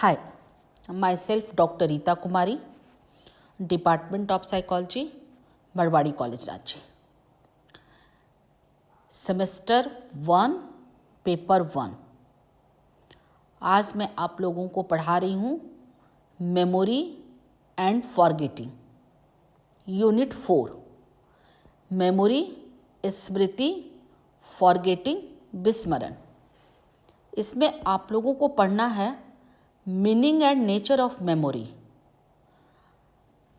Hi, myself Dr. Rita Kumari, Department of Psychology, Barwadi college Ranchi. Semester 1 paper 1। आज मैं आप लोगों को पढ़ा रही हूँ memory and forgetting, unit 4। Memory स्मृति, फॉरगेटिंग विस्मरण। इसमें आप लोगों को पढ़ना है meaning and nature of memory,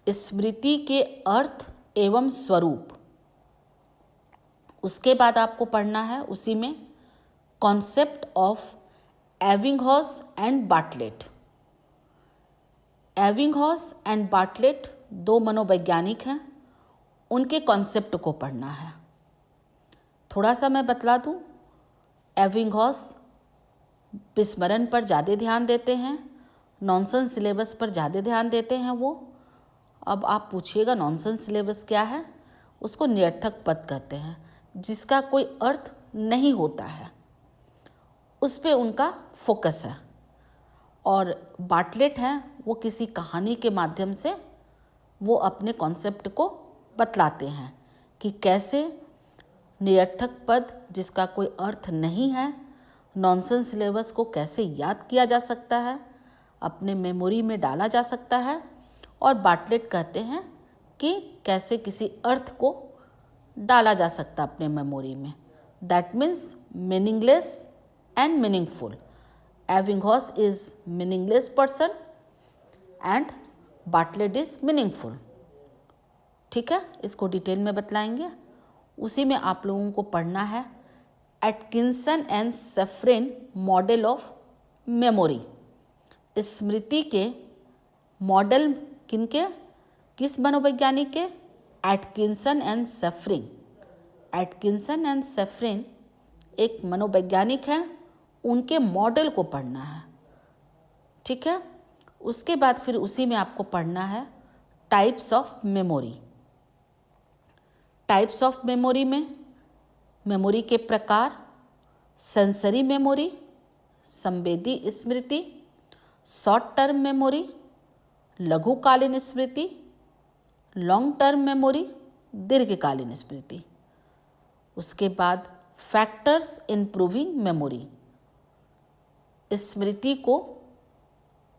स्मृति के अर्थ एवं स्वरूप। उसके बाद आपको पढ़ना है उसी में concept of Ebbinghaus and Bartlett. Ebbinghaus and Bartlett दो मनोवैज्ञानिक हैं, उनके कॉन्सेप्ट को पढ़ना है। थोड़ा सा मैं बतला दूं, एबिंगहॉस विस्मरण पर ज़्यादा ध्यान देते हैं, नॉनसेंस सिलेबस पर ज़्यादा ध्यान देते हैं वो। अब आप पूछिएगा नॉनसेंस सिलेबस क्या है? उसको निरर्थक पद कहते हैं, जिसका कोई अर्थ नहीं होता है, उस पे उनका फोकस है। और बार्टलेट हैं, वो किसी कहानी के माध्यम से वो अपने कॉन्सेप्ट को बतलाते हैं कि कैसे निरर्थक पद जिसका कोई अर्थ नहीं है, नॉनसेंस सिलेबस को कैसे याद किया जा सकता है, अपने मेमोरी में डाला जा सकता है। और बार्टलेट कहते हैं कि कैसे किसी अर्थ को डाला जा सकता है अपने मेमोरी में। That means meaningless and meaningful. Ebbinghaus is meaningless person and Bartlett is meaningful. ठीक है, इसको डिटेल में बतलाएंगे। उसी में आप लोगों को पढ़ना है Atkinson and Shiffrin model of memory. स्मृति के मॉडल किनके? किस मनोवैज्ञानिक के? Atkinson and Shiffrin. Atkinson and Shiffrin एक मनोवैज्ञानिक हैं, उनके मॉडल को पढ़ना है। ठीक है, उसके बाद फिर उसी में आपको पढ़ना है types of memory. Types of memory में मेमोरी के प्रकार, सेंसरी मेमोरी, संवेदी स्मृति, शॉर्ट टर्म मेमोरी, लघुकालीन स्मृति, लॉन्ग टर्म मेमोरी, दीर्घकालीन स्मृति। उसके बाद फैक्टर्स इम्प्रूविंग मेमोरी, स्मृति को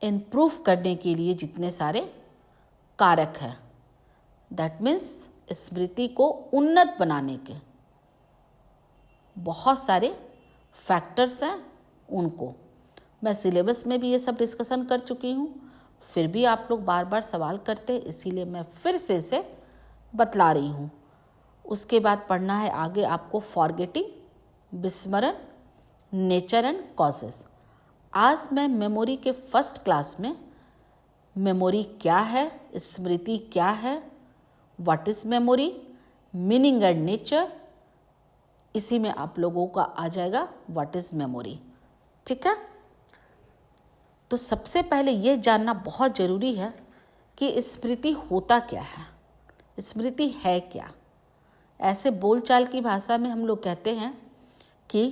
इम्प्रूव करने के लिए जितने सारे कारक हैं, दैट मीन्स स्मृति को उन्नत बनाने के बहुत सारे फैक्टर्स हैं। उनको मैं सिलेबस में भी ये सब डिस्कशन कर चुकी हूँ, फिर भी आप लोग बार बार सवाल करते, इसीलिए मैं फिर से इसे बतला रही हूँ। उसके बाद पढ़ना है आगे आपको फॉरगेटिंग, विस्मरण, नेचर एंड कॉजेस। आज मैं मेमोरी के फर्स्ट क्लास में मेमोरी क्या है, स्मृति क्या है, what is memory, meaning and nature, इसी में आप लोगों का आ जाएगा व्हाट इज मेमोरी। ठीक है, तो सबसे पहले ये जानना बहुत ज़रूरी है कि स्मृति होता क्या है, स्मृति है क्या। ऐसे बोलचाल की भाषा में हम लोग कहते हैं कि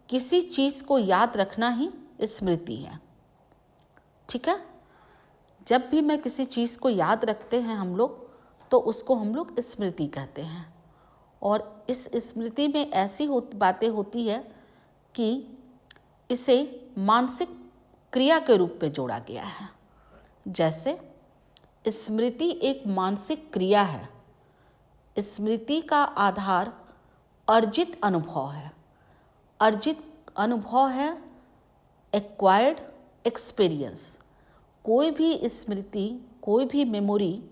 किसी चीज़ को याद रखना ही स्मृति है। ठीक है, जब भी मैं किसी चीज़ को याद रखते हैं हम लोग, तो उसको हम लोग स्मृति कहते हैं। और इस स्मृति में ऐसी बातें होती है कि इसे मानसिक क्रिया के रूप में जोड़ा गया है। जैसे स्मृति एक मानसिक क्रिया है। स्मृति का आधार अर्जित अनुभव है। अर्जित अनुभव है एक्वायर्ड एक्सपीरियंस। कोई भी स्मृति, कोई भी मेमोरी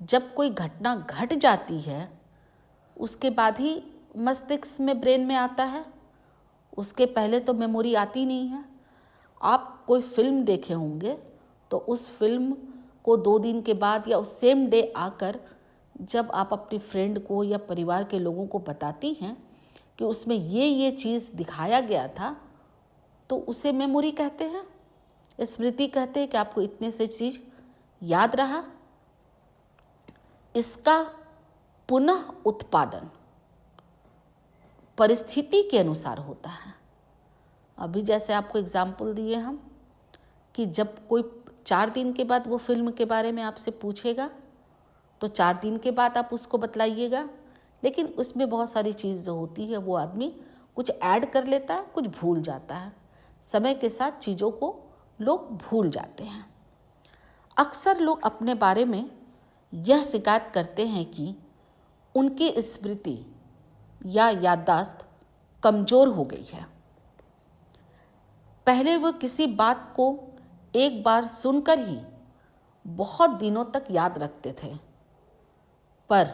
जब कोई घटना घट जाती है, उसके बाद ही मस्तिष्क में, ब्रेन में आता है। उसके पहले तो मेमोरी आती नहीं है। आप कोई फिल्म देखे होंगे तो उस फिल्म को 2 दिन के बाद या उस सेम डे आकर जब आप अपनी फ्रेंड को या परिवार के लोगों को बताती हैं कि उसमें ये चीज़ दिखाया गया था, तो उसे मेमोरी कहते हैं, स्मृति कहते हैं कि आपको इतने से चीज़ याद रहा। इसका पुनः उत्पादन परिस्थिति के अनुसार होता है। अभी जैसे आपको एग्जाम्पल दिए हम कि जब कोई 4 दिन के बाद वो फिल्म के बारे में आपसे पूछेगा तो 4 दिन के बाद आप उसको बतलाइएगा, लेकिन उसमें बहुत सारी चीज़ जो होती है वो आदमी कुछ ऐड कर लेता है, कुछ भूल जाता है। समय के साथ चीज़ों को लोग भूल जाते हैं। अक्सर लोग अपने बारे में यह शिकायत करते हैं कि उनकी स्मृति या याददाश्त कमज़ोर हो गई है। पहले वह किसी बात को एक बार सुनकर ही बहुत दिनों तक याद रखते थे, पर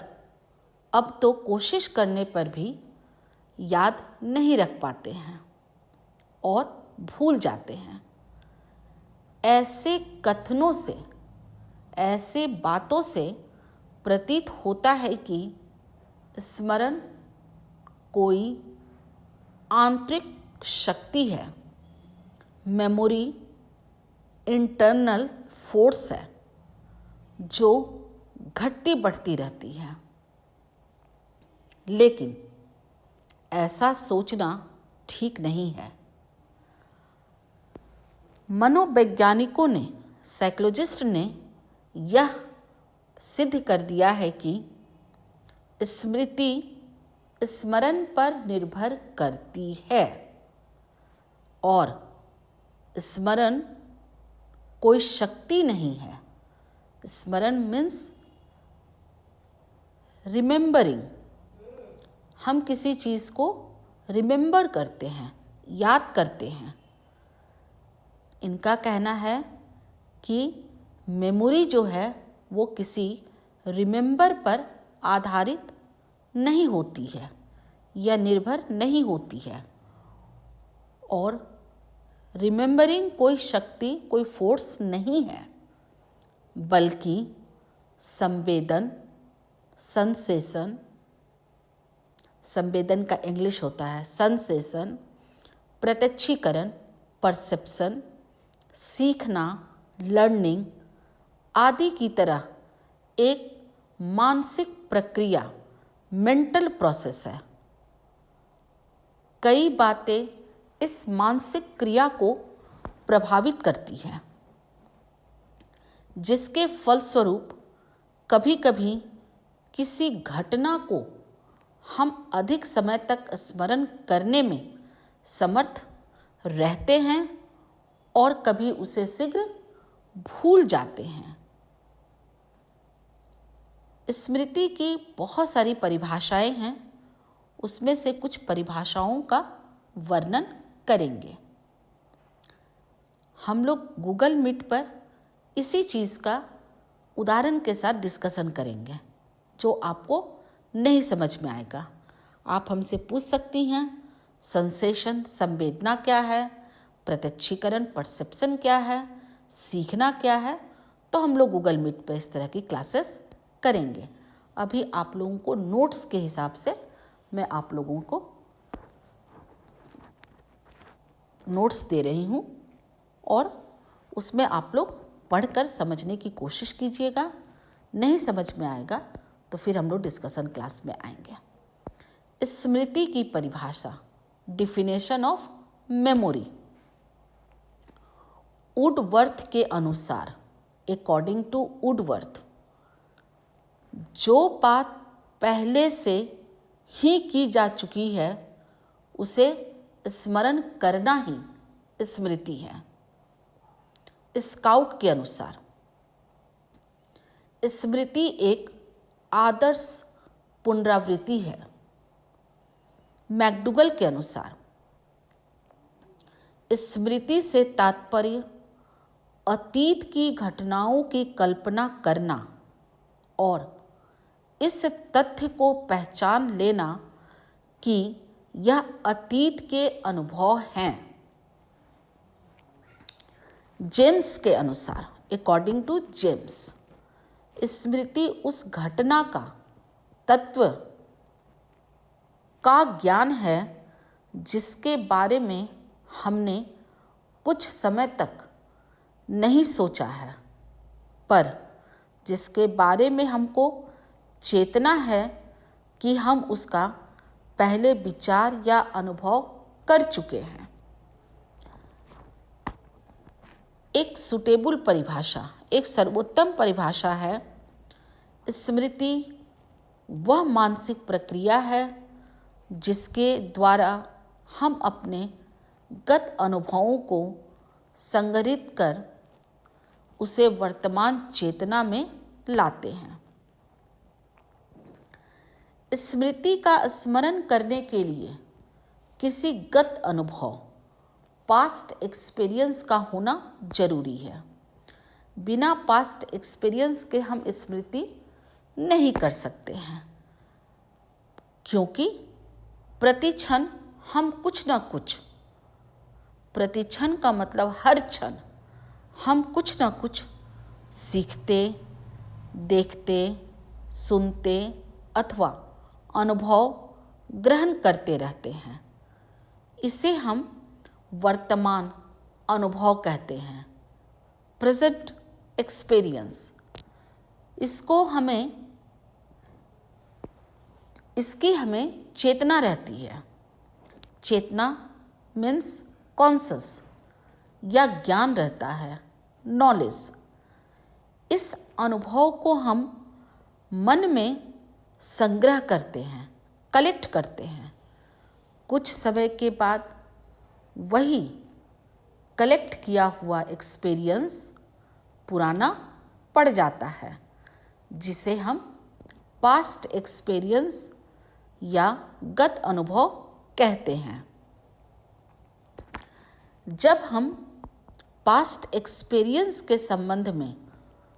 अब तो कोशिश करने पर भी याद नहीं रख पाते हैं और भूल जाते हैं। ऐसे कथनों से, ऐसे बातों से प्रतीत होता है कि स्मरण कोई आंतरिक शक्ति है, मेमोरी इंटरनल फोर्स है जो घटती बढ़ती रहती है। लेकिन ऐसा सोचना ठीक नहीं है। मनोवैज्ञानिकों ने, साइकोलॉजिस्ट ने यह सिद्ध कर दिया है कि स्मृति स्मरण पर निर्भर करती है और स्मरण कोई शक्ति नहीं है। स्मरण मीन्स रिमेंबरिंग। हम किसी चीज़ को रिमेंबर करते हैं, याद करते हैं। इनका कहना है कि मेमोरी जो है वो किसी रिमेंबर पर आधारित नहीं होती है या निर्भर नहीं होती है, और रिमेंबरिंग कोई शक्ति, कोई फोर्स नहीं है, बल्कि संवेदन, सेंसेशन, संवेदन का इंग्लिश होता है सेंसेशन, प्रत्यक्षीकरण, परसेप्शन, सीखना, लर्निंग आदि की तरह एक मानसिक प्रक्रिया, मेंटल प्रोसेस है। कई बातें इस मानसिक क्रिया को प्रभावित करती हैं, जिसके फलस्वरूप कभी कभी किसी घटना को हम अधिक समय तक स्मरण करने में समर्थ रहते हैं और कभी उसे शीघ्र भूल जाते हैं। स्मृति की बहुत सारी परिभाषाएं हैं, उसमें से कुछ परिभाषाओं का वर्णन करेंगे। हम लोग गूगल मीट पर इसी चीज़ का उदाहरण के साथ डिस्कशन करेंगे, जो आपको नहीं समझ में आएगा। आप हमसे पूछ सकती हैं सेंसेशन, संवेदना क्या है, प्रत्यक्षीकरण, परसेप्शन क्या है, सीखना क्या है, तो हम लोग गूगल मीट पर इस तरह की क्लासेस करेंगे। अभी आप लोगों को नोट्स के हिसाब से मैं आप लोगों को नोट्स दे रही हूँ और उसमें आप लोग पढ़कर समझने की कोशिश कीजिएगा। नहीं समझ में आएगा तो फिर हम लोग डिस्कशन क्लास में आएंगे। स्मृति की परिभाषा, डिफिनेशन ऑफ मेमोरी। वुडवर्थ के अनुसार, अकॉर्डिंग टू वुडवर्थ, जो बात पहले से ही की जा चुकी है उसे स्मरण करना ही स्मृति है। स्काउट के अनुसार स्मृति एक आदर्श पुनरावृत्ति है। मैकडूगल के अनुसार स्मृति से तात्पर्य अतीत की घटनाओं की कल्पना करना और इस तथ्य को पहचान लेना कि यह अतीत के अनुभव हैं। जेम्स के अनुसार, अकॉर्डिंग टू जेम्स, स्मृति उस घटना का, तत्व का ज्ञान है जिसके बारे में हमने कुछ समय तक नहीं सोचा है, पर जिसके बारे में हमको चेतना है कि हम उसका पहले विचार या अनुभव कर चुके हैं। एक सुटेबल परिभाषा, एक सर्वोत्तम परिभाषा है, स्मृति वह मानसिक प्रक्रिया है जिसके द्वारा हम अपने गत अनुभवों को संग्रहित कर उसे वर्तमान चेतना में लाते हैं। स्मृति का स्मरण करने के लिए किसी गत अनुभव, पास्ट एक्सपीरियंस का होना जरूरी है। बिना पास्ट एक्सपीरियंस के हम स्मृति नहीं कर सकते हैं, क्योंकि प्रतिक्षण हम कुछ ना कुछ, प्रतिक्षण का मतलब हर क्षण हम कुछ ना कुछ सीखते, देखते, सुनते अथवा अनुभव ग्रहण करते रहते हैं। इसे हम वर्तमान अनुभव कहते हैं, प्रेजेंट एक्सपीरियंस। इसकी हमें चेतना रहती है। चेतना मीन्स कॉन्शस या ज्ञान रहता है, नॉलेज। इस अनुभव को हम मन में संग्रह करते हैं, कलेक्ट करते हैं। कुछ समय के बाद वही कलेक्ट किया हुआ एक्सपीरियंस पुराना पड़ जाता है, जिसे हम पास्ट एक्सपीरियंस या गत अनुभव कहते हैं। जब हम पास्ट एक्सपीरियंस के संबंध में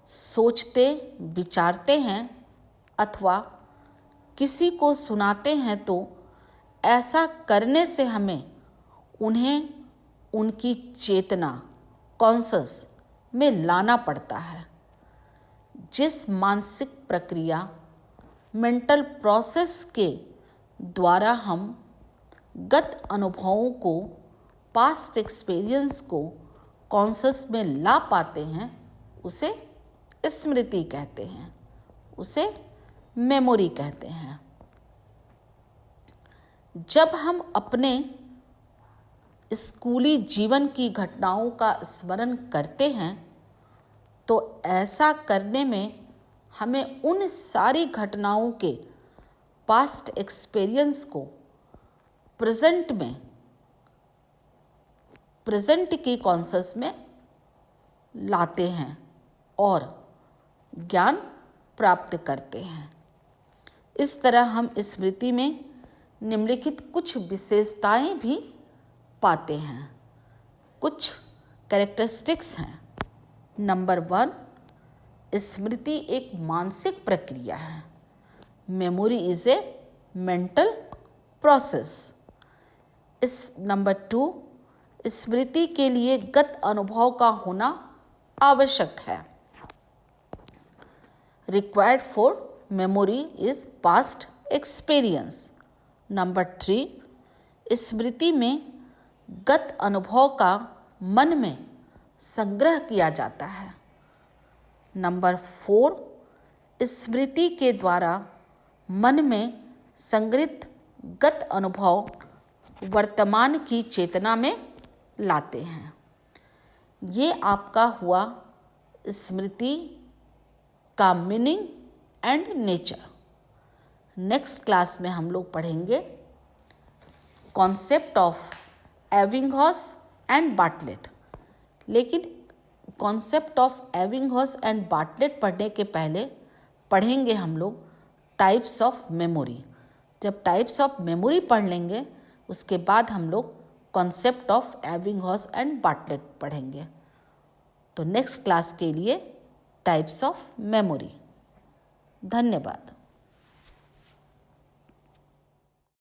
सोचते, विचारते हैं अथवा किसी को सुनाते हैं तो ऐसा करने से हमें उन्हें उनकी चेतना, कॉन्शस में लाना पड़ता है। जिस मानसिक प्रक्रिया, मेंटल प्रोसेस के द्वारा हम गत अनुभवों को, पास्ट एक्सपीरियंस को कॉन्शस में ला पाते हैं, उसे स्मृति कहते हैं, उसे मेमोरी कहते हैं। जब हम अपने स्कूली जीवन की घटनाओं का स्मरण करते हैं तो ऐसा करने में हमें उन सारी घटनाओं के पास्ट एक्सपीरियंस को प्रेजेंट की कॉन्शस में लाते हैं और ज्ञान प्राप्त करते हैं। इस तरह हम स्मृति में निम्नलिखित कुछ विशेषताएं भी पाते हैं, कुछ कैरेक्टरिस्टिक्स हैं। नंबर 1, स्मृति एक मानसिक प्रक्रिया है। Memory is a mental process. Number 2, स्मृति के लिए गत अनुभव का होना आवश्यक है। Required for memory is past experience. Number 3, स्मृति में गत अनुभव का मन में संग्रह किया जाता है। नंबर 4, स्मृति के द्वारा मन में संग्रहित गत अनुभव वर्तमान की चेतना में लाते हैं। ये आपका हुआ स्मृति का meaning and nature. Next class में हम लोग पढ़ेंगे concept of Ebbinghaus and Bartlett. लेकिन concept of Ebbinghaus and Bartlett पढ़ने के पहले पढ़ेंगे हम लोग टाइप्स ऑफ मेमोरी। जब टाइप्स ऑफ मेमोरी पढ़ लेंगे उसके बाद हम लोग concept of Ebbinghaus and Bartlett पढ़ेंगे। तो नेक्स्ट क्लास के लिए टाइप्स ऑफ मेमोरी। धन्यवाद।